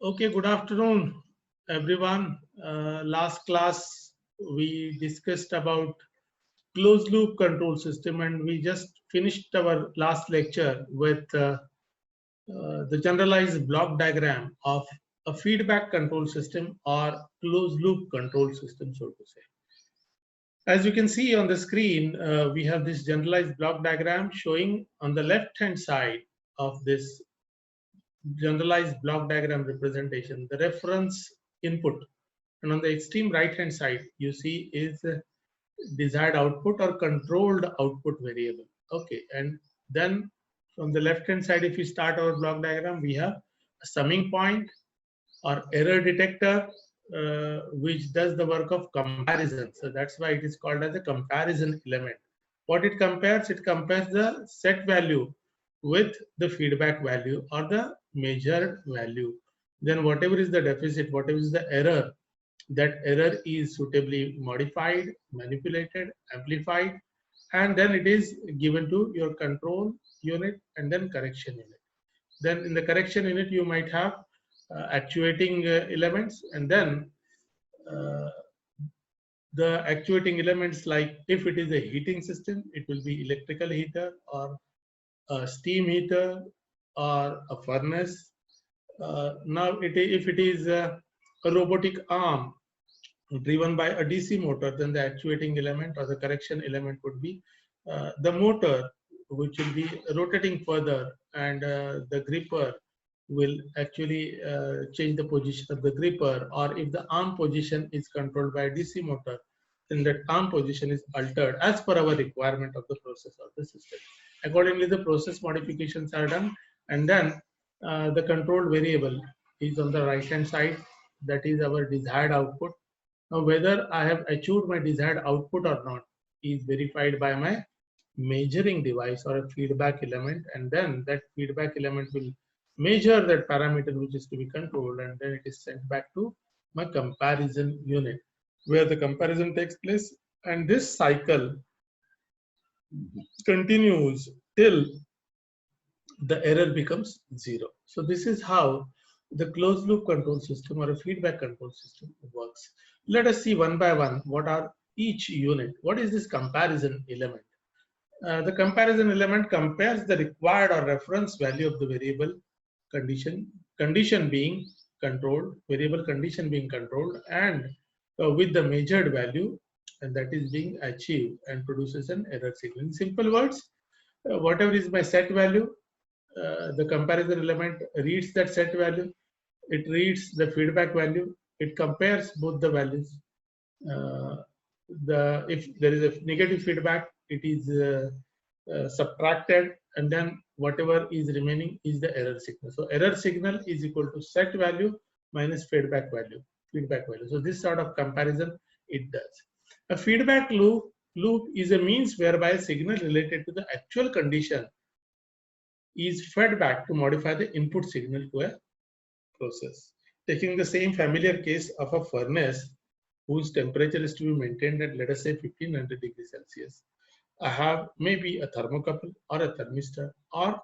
Okay, good afternoon, everyone. Last class we discussed about closed loop control system, and we just finished our last lecture with the generalized block diagram of a feedback control system or closed loop control system, so to say. As you can see on the screen, we have this generalized block diagram showing on the left hand side of this generalized block diagram representation the reference input, and on the extreme right hand side you see is desired output or controlled output variable. Okay, and then from the left hand side, if we start our block diagram, we have a summing point or error detector, which does the work of comparison. So that's why it is called as a comparison element. What it compares? It compares the set value with the feedback value or the measured value. Then whatever is the deficit, whatever is the error, that error is suitably modified, manipulated, amplified, and then it is given to your control unit and then correction unit. Then in the correction unit, you might have actuating elements, and then uh, the actuating elements, like if it is a heating system, it will be electrical heater or a steam heater or a furnace. Now, if it is a robotic arm driven by a DC motor, then the actuating element or the correction element would be the motor, which will be rotating further, and the gripper will actually change the position of the gripper, or if the arm position is controlled by a DC motor, then that arm position is altered as per our requirement of the process of the system. Accordingly, the process modifications are done, and then the controlled variable is on the right hand side, that is our desired output. Now, whether I have achieved my desired output or not is verified by my measuring device or a feedback element, and then that feedback element will measure that parameter which is to be controlled, and then it is sent back to my comparison unit where the comparison takes place, and this cycle continues till the error becomes zero. So this is how the closed loop control system or a feedback control system works. Let us see one by one what are each unit. What is this comparison element? The comparison element compares the required or reference value of the variable condition being controlled, variable condition being controlled, and with the measured value, and that is being achieved, and produces an error signal. In simple words, whatever is my set value, the comparison element reads that set value, it reads the feedback value, it compares both the values. Uh, if there is a negative feedback, it is subtracted, and then whatever is remaining is the error signal. So error signal is equal to set value minus feedback value. So this sort of comparison it does. A feedback loop is a means whereby a signal related to the actual condition is fed back to modify the input signal to a process. Taking the same familiar case of a furnace whose temperature is to be maintained at, let us say, 1500 degrees Celsius. I have maybe a thermocouple or a thermistor or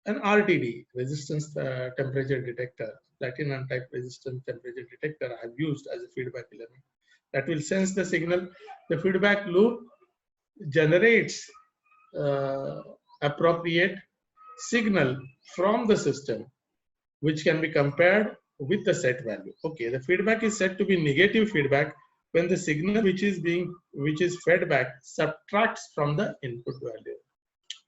an RTD, resistance temperature detector, platinum type resistance temperature detector I have used as a feedback element. That will sense the signal. The feedback loop generates appropriate signal from the system, which can be compared with the set value. Okay, the feedback is said to be negative feedback when the signal which is fed back subtracts from the input value.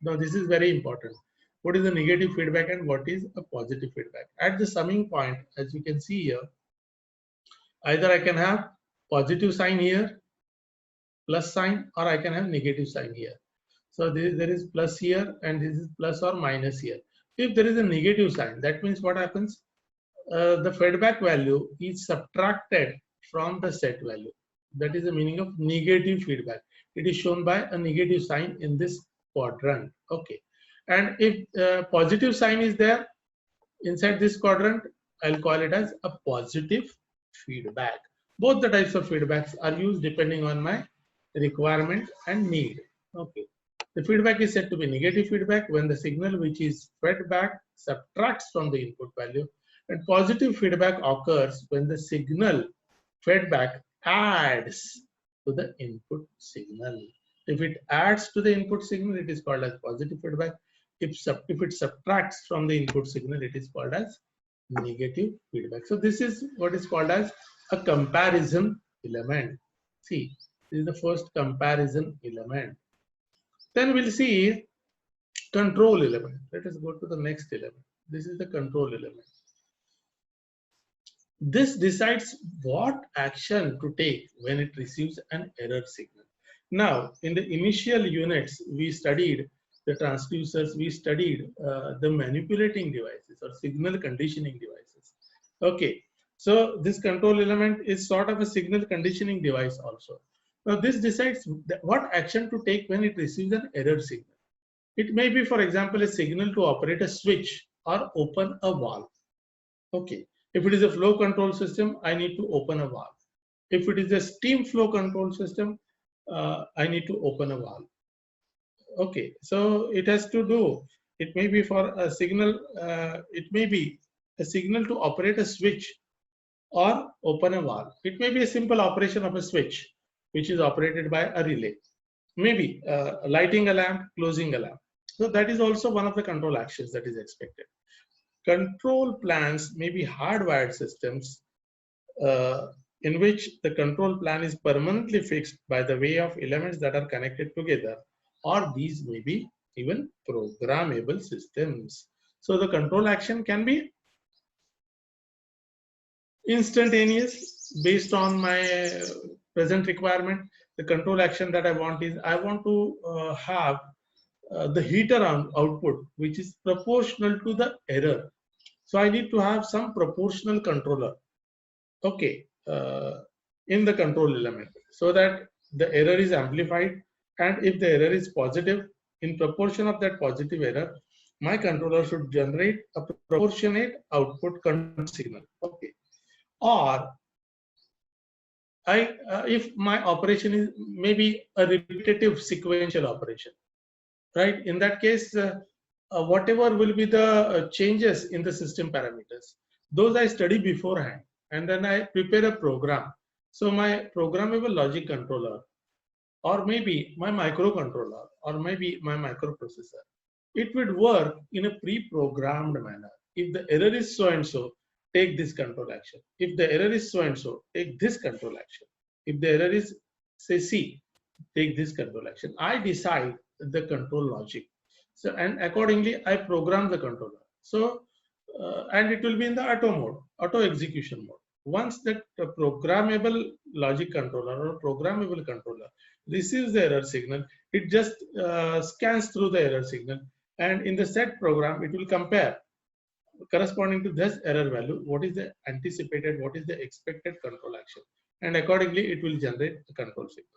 Now this is very important. What is the negative feedback and what is a positive feedback? At the summing point, as you can see here, either I can have positive sign here, plus sign, or I can have negative sign here. So there is plus here and this is plus or minus here. If there is a negative sign, that means what happens? The feedback value is subtracted from the set value. That is the meaning of negative feedback. It is shown by a negative sign in this quadrant. Okay. And if positive sign is there inside this quadrant, I'll call it as a positive feedback. Both the types of feedbacks are used depending on my requirement and need. Okay. The feedback is said to be negative feedback when the signal which is fed back subtracts from the input value, And positive feedback occurs when the signal fed back adds to the input signal. If it adds to the input signal, it is called as positive feedback. If it subtracts from the input signal, it is called as negative feedback. So this is what is called as a comparison element. See, this is the first comparison element. Then we'll see control element. Let us go to the next element. This is the control element. This decides what action to take when it receives an error signal. Now, in the initial units, we studied the transducers, we studied the manipulating devices or signal conditioning devices. Okay, so this control element is sort of a signal conditioning device also. Now, this decides what action to take when it receives an error signal. It may be, for example, a signal to operate a switch or open a valve. Okay. If it is a flow control system, I need to open a valve. If it is a steam flow control system, I need to open a valve. Okay, so it has to do, it may be for a signal, it may be a signal to operate a switch or open a valve. It may be a simple operation of a switch, which is operated by a relay. Maybe lighting a lamp, closing a lamp. So that is also one of the control actions that is expected. Control plans may be hardwired systems in which the control plan is permanently fixed by the way of elements that are connected together, or these may be even programmable systems. So the control action can be instantaneous based on my present requirement. The control action that I want is I want to have the heater output which is proportional to the error. So I need to have some proportional controller, okay, in the control element, so that the error is amplified, and if the error is positive, in proportion of that positive error, my controller should generate a proportionate output control signal. Okay, or if my operation is maybe a repetitive sequential operation, right? In that case, whatever will be the changes in the system parameters, those I study beforehand, and then I prepare a program. So my programmable logic controller, or maybe my microcontroller, or maybe my microprocessor, it would work in a pre-programmed manner. If the error is so and so, take this control action. If the error is so and so, take this control action. If the error is, say, C, take this control action. I decide the control logic. So, and accordingly, I program the controller. So, and it will be in the auto mode, auto execution mode. Once that programmable logic controller or programmable controller receives the error signal, it just scans through the error signal, and in the set program, it will compare corresponding to this error value, what is the anticipated, what is the expected control action, and accordingly, it will generate a control signal.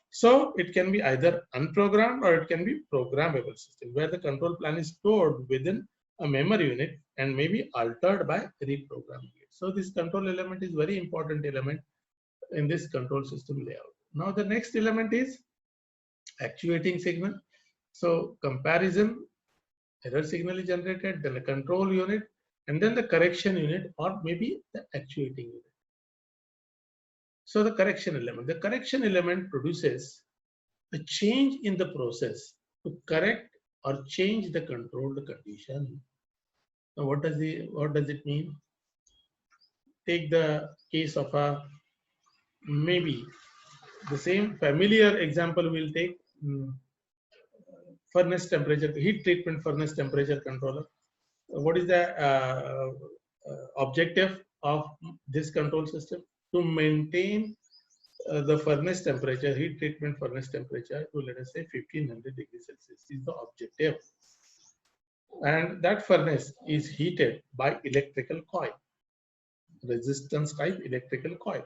So it can be either unprogrammed or it can be programmable system, where the control plan is stored within a memory unit and may be altered by reprogramming it. So this control element is very important element in this control system layout. Now the next element is actuating signal. So comparison, error signal is generated, then the control unit, and then the correction unit, or maybe the actuating unit. So the correction element produces a change in the process to correct or change the controlled condition. Now what does it mean? Take the case of a, maybe the same familiar example we'll take, furnace temperature, heat treatment furnace temperature controller. What is the objective of this control system? To maintain the furnace temperature, heat treatment furnace temperature to, let us say, 1500 degrees Celsius is the objective. And that furnace is heated by electrical coil, resistance type electrical coil,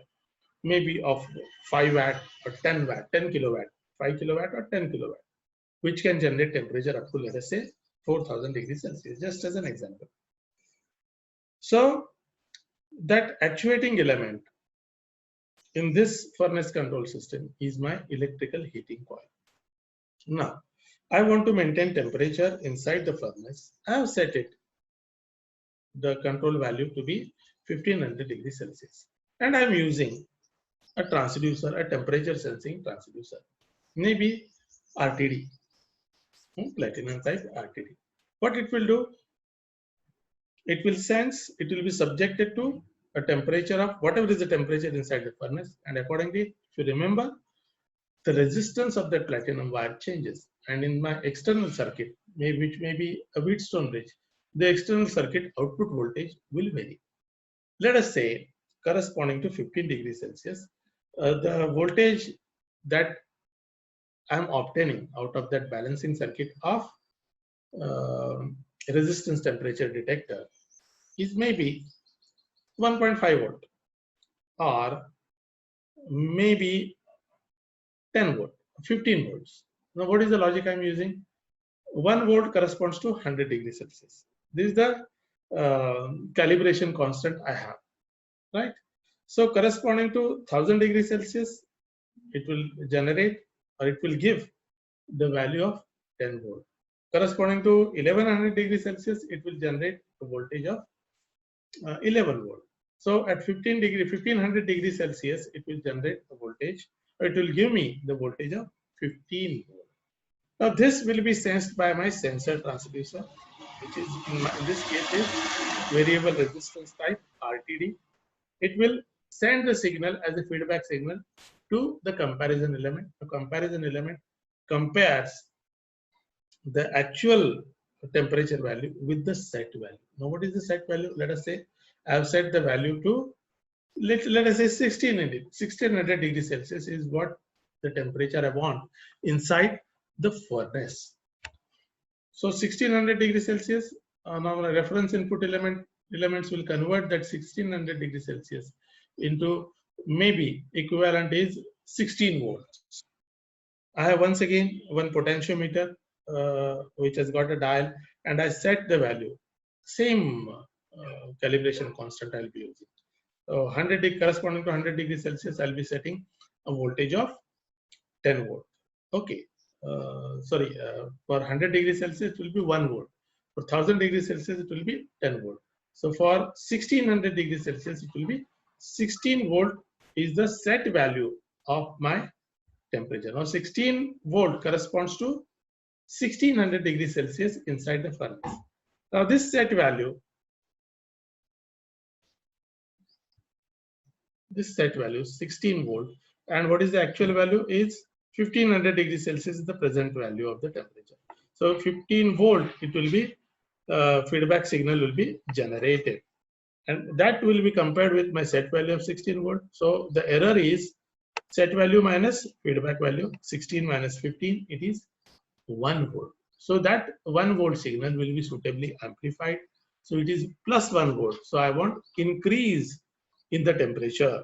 maybe of 5 watt or 10 watt, 10 kilowatt, 5 kilowatt or 10 kilowatt, which can generate temperature up to, let us say, 4000 degrees Celsius, just as an example. So that actuating element in this furnace control system is my electrical heating coil. Now, I want to maintain temperature inside the furnace. I have set it the control value to be 1500 degrees Celsius. And I'm using a transducer, a temperature sensing transducer, maybe RTD, platinum type RTD. What it will do? It will sense, it will be subjected to a temperature of whatever is the temperature inside the furnace, and accordingly, if you remember, the resistance of that platinum wire changes. And in my external circuit, which may be a Wheatstone bridge, the external circuit output voltage will vary. Let us say, corresponding to 15 degrees Celsius, the voltage that I'm obtaining out of that balancing circuit of resistance temperature detector is maybe 1.5 volt or maybe 10 volt, 15 volts. Now, what is the logic I'm using? 1 volt corresponds to 100 degrees Celsius. This is the calibration constant I have, right? So, corresponding to 1000 degrees Celsius, it will generate or it will give the value of 10 volt. Corresponding to 1100 degrees Celsius, it will generate a voltage of 11 volt. So at 1500 degrees Celsius, it will generate a voltage. It will give me the voltage of 15 volt. Now this will be sensed by my sensor transducer, which is in this case is variable resistance type RTD. It will send the signal as a feedback signal to the comparison element. The comparison element compares the actual temperature value with the set value. Now, what is the set value? Let us say I have set the value to let us say 1600 degrees Celsius is what the temperature I want inside the furnace. So 1600 degrees Celsius. Now reference input elements will convert that 1600 degrees Celsius into maybe equivalent is 16 volts. I have once again one potentiometer which has got a dial, and I set the value. Same calibration constant I'll be using. So 100 corresponding to 100 degrees Celsius, I'll be setting a voltage of 10 volt. Okay. For 100 degrees Celsius, it will be 1 volt. For 1000 degrees Celsius, it will be 10 volt. So for 1600 degrees Celsius, it will be 16 volt is the set value of my temperature. Now 16 volt corresponds to 1600 degrees Celsius inside the furnace. Now this set value, is 16 volt, and what is the actual value is 1500 degrees Celsius is the present value of the temperature. So 15 volt, it will be feedback signal will be generated, and that will be compared with my set value of 16 volt. So the error is set value minus feedback value, 16 minus 15, it is 1 volt. So that 1 volt signal will be suitably amplified. So it is plus 1 volt. So I want increase in the temperature.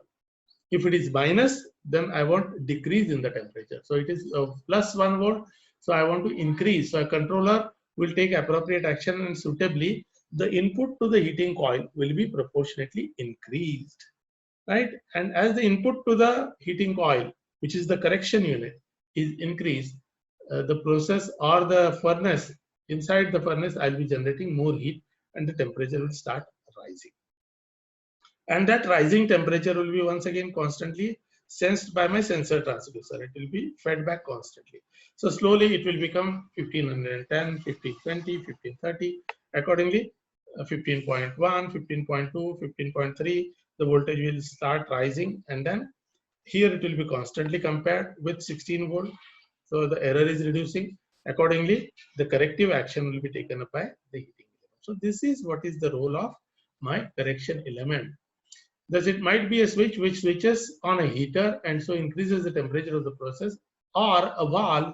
If it is minus, then I want decrease in the temperature. So it is plus 1 volt. So I want to increase. So a controller will take appropriate action, and suitably the input to the heating coil will be proportionately increased, right? And as the input to the heating coil, which is the correction unit, is increased, the process or the furnace, inside the furnace, I'll be generating more heat and the temperature will start rising. And that rising temperature will be once again constantly sensed by my sensor transducer. It will be fed back constantly. So slowly it will become 1510, 1520, 1530. Accordingly, 15.1, 15.2, 15.3, the voltage will start rising, and then here it will be constantly compared with 16 volt. So the error is reducing. Accordingly, the corrective action will be taken up by the heating element. So this is what is the role of my correction element. Thus, it might be a switch which switches on a heater and so increases the temperature of the process, or a valve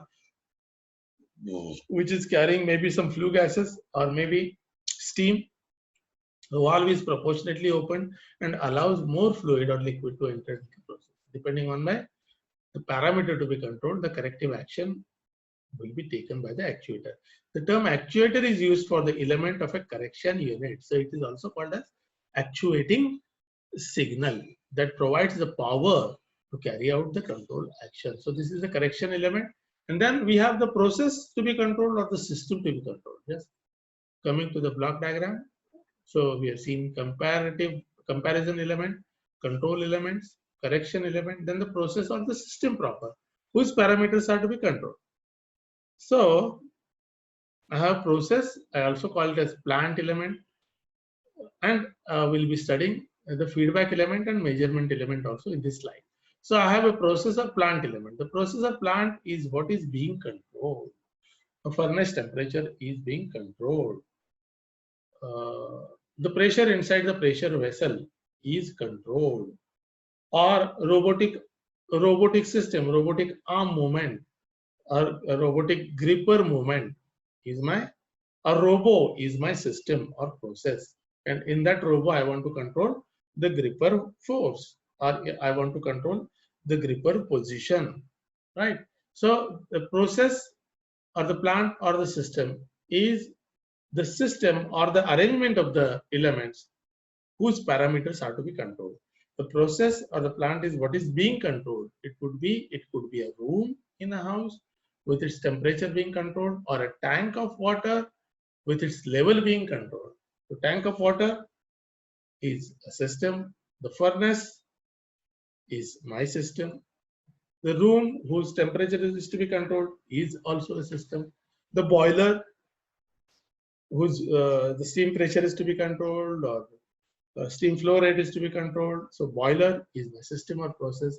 which is carrying maybe some flue gases or maybe steam. The valve is proportionately opened and allows more fluid or liquid to enter the process. Depending on the parameter to be controlled, the corrective action will be taken by the actuator. The term actuator is used for the element of a correction unit. So it is also called as actuating signal that provides the power to carry out the control action. So this is the correction element. And then we have the process to be controlled or the system to be controlled. Just coming to the block diagram. So we have seen comparison element, control elements, correction element, then the process or the system proper, whose parameters are to be controlled. So I have process, I also call it as plant element, and we'll be studying the feedback element and measurement element also in this slide. So I have a processor plant element. The processor plant is what is being controlled. The furnace temperature is being controlled. The pressure inside the pressure vessel is controlled. Or robotic system, robotic arm movement, or a robotic gripper movement is a robo is my system or process. And in that robo, I want to control the gripper force, or I want to control the gripper position, right? So the process or the plant or the system is the system or the arrangement of the elements whose parameters are to be controlled. The process or the plant is what is being controlled. It could be a room in a house with its temperature being controlled, or a tank of water with its level being controlled. The tank of water is a system. The furnace is my system. The room whose temperature is to be controlled is also a system. The boiler whose the steam pressure is to be controlled, or steam flow rate is to be controlled. So boiler is my system or process,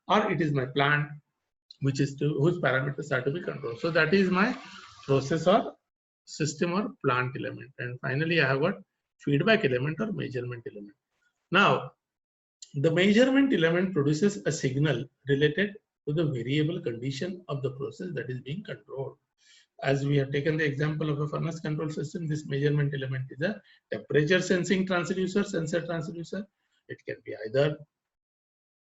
or it is my plant, which is whose parameters are to be controlled. So that is my process or system or plant element. And finally, I have got feedback element or measurement element. Now, the measurement element produces a signal related to the variable condition of the process that is being controlled. As we have taken the example of a furnace control system, this measurement element is a temperature sensing transducer, sensor transducer. It can be either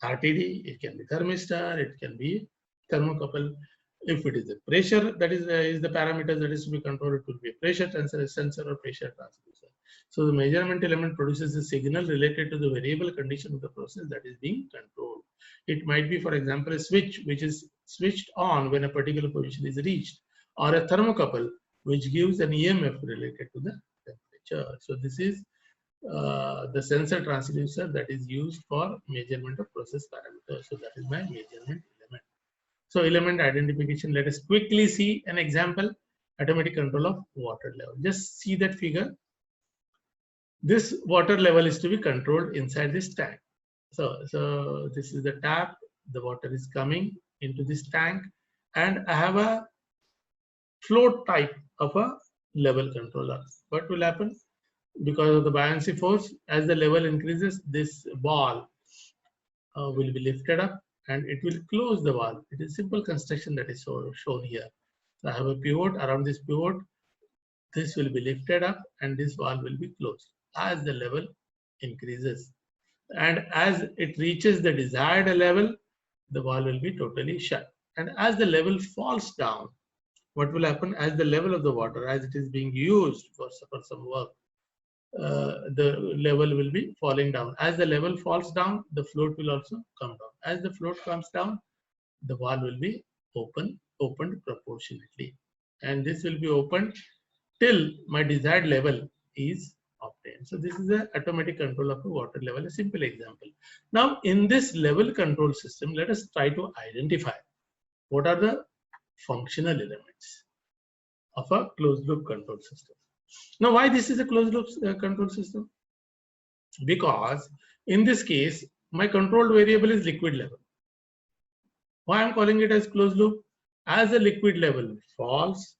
RTD, it can be thermistor, it can be thermocouple. If it is the pressure that is the parameter that is to be controlled, it will be a pressure sensor or pressure transducer. So the measurement element produces a signal related to the variable condition of the process that is being controlled. It might be, for example, a switch which is switched on when a particular position is reached, or a thermocouple which gives an EMF related to the temperature. So this is the sensor transducer that is used for measurement of process parameters. So that is my measurement element. So element identification, let us quickly see an example. Automatic control of water level. Just see that figure. This water level is to be controlled inside this tank. So this is the tap. The water is coming into this tank, and I have a float type of a level controller. What will happen? Because of the buoyancy force, as the level increases, this ball will be lifted up and it will close the valve. It is simple construction that is shown here. So I have a pivot. Around this pivot, this will be lifted up and this valve will be closed as the level increases. And as it reaches the desired level, the valve will be totally shut. And as the level falls down, what will happen? As the level of the water, as it is being used for some work, the level will be falling down. As the level falls down, the float will also come down. As the float comes down, the valve will be opened proportionately. And this will be opened till my desired level is obtained. So this is the automatic control of the water level, a simple example. Now in this level control system, let us try to identify what are the functional elements of a closed loop control system. Now, why this is a closed loop control system? Because in this case, my controlled variable is liquid level. Why I'm calling it as closed loop? As the liquid level falls,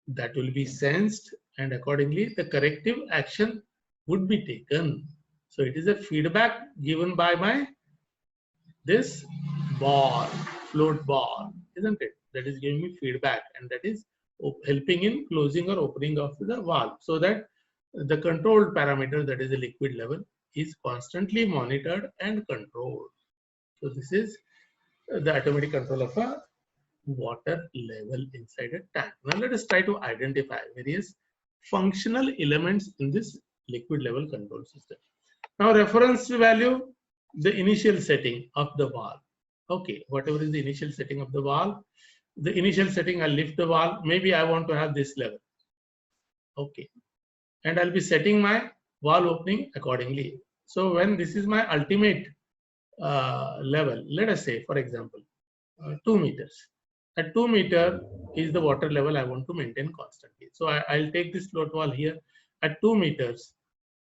that will be sensed, and accordingly the corrective action would be taken. So it is a feedback given by this ball, float ball, isn't it? That is giving me feedback, and that is helping in closing or opening of the valve, so that the controlled parameter, that is the liquid level, is constantly monitored and controlled. So this is the automatic control of a water level inside a tank. Now let us try to identify various functional elements in this liquid level control system. Now reference value, the initial setting of the valve. Okay, whatever is the initial setting of the valve, the initial setting, I'll lift the valve. Maybe I want to have this level. Okay, and I'll be setting my valve opening accordingly. So when this is my ultimate level, let us say, for example, 2 meters. At 2 meter is the water level I want to maintain constantly. So I'll take this float valve here at 2 meters.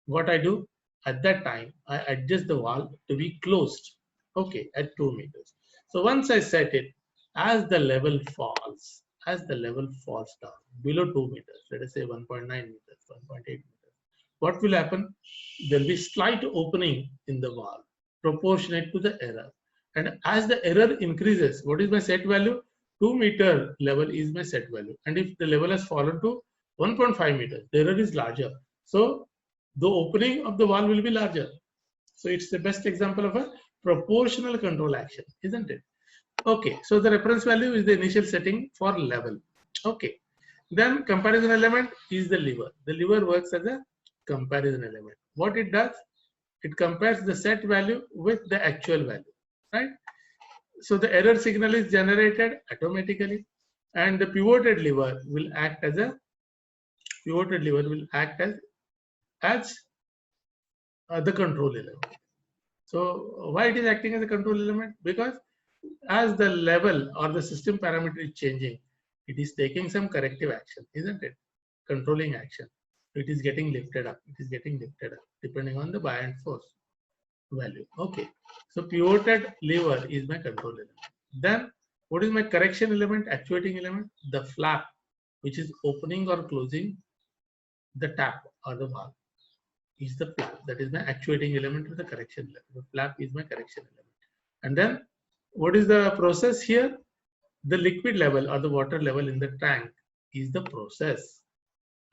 What I do at that time, I adjust the valve to be closed. Okay, at 2 meters. So once I set it, as the level falls down below 2 meters, let us say 1.9 meters, 1.8 meters, what will happen? There will be slight opening in the valve proportionate to the error. And as the error increases, what is my set value? 2 meter level is my set value. And if the level has fallen to 1.5 meters, the error is larger. So the opening of the valve will be larger. So it's the best example of a proportional control action, isn't it? Okay, so the reference value is the initial setting for level. Okay, then comparison element is the lever. The lever works as a comparison element. What it does? It compares the set value with the actual value, right? So the error signal is generated automatically, and the pivoted lever will act as the control element. So why it is acting as a control element? Because as the level or the system parameter is changing, it is taking some corrective action, isn't it? Controlling action. It is getting lifted up. It is getting lifted up depending on the buoyant force value. Okay. So pivoted lever is my control element. Then what is my correction element, actuating element? The flap, which is opening or closing the tap or the valve, is the flap. That is my actuating element with the correction element. The flap is my correction element. And then what is the process here? The liquid level or the water level in the tank is the process.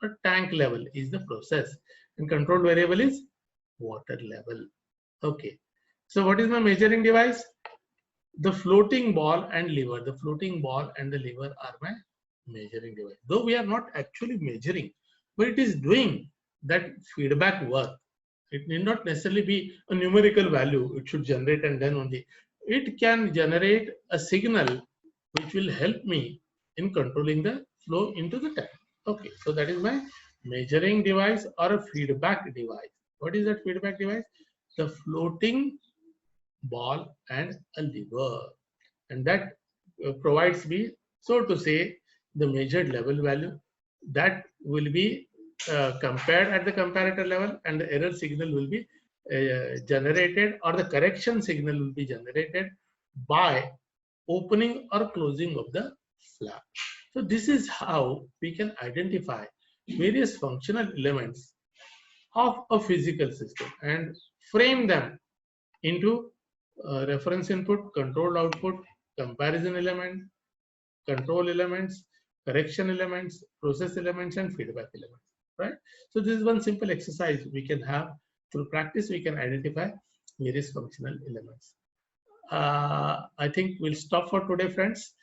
Or tank level is the process. And control variable is water level. Okay. So what is my measuring device? The floating ball and lever. The floating ball and the lever are my measuring device. Though we are not actually measuring, but it is doing that feedback work. It need not necessarily be a numerical value. It should generate and then only. It can generate a signal which will help me in controlling the flow into the tank. Okay, so that is my measuring device or a feedback device. What is that feedback device? The floating ball and a lever, and that provides me, so to say, the measured level value that will be compared at the comparator level, and the error signal will be generated, or the correction signal will be generated by opening or closing of the flap. So this is how we can identify various functional elements of a physical system and frame them into reference input, control output, comparison element, control elements, correction elements, process elements, and feedback elements, right? So this is one simple exercise we can have. Through practice, we can identify various functional elements. I think we'll stop for today, friends.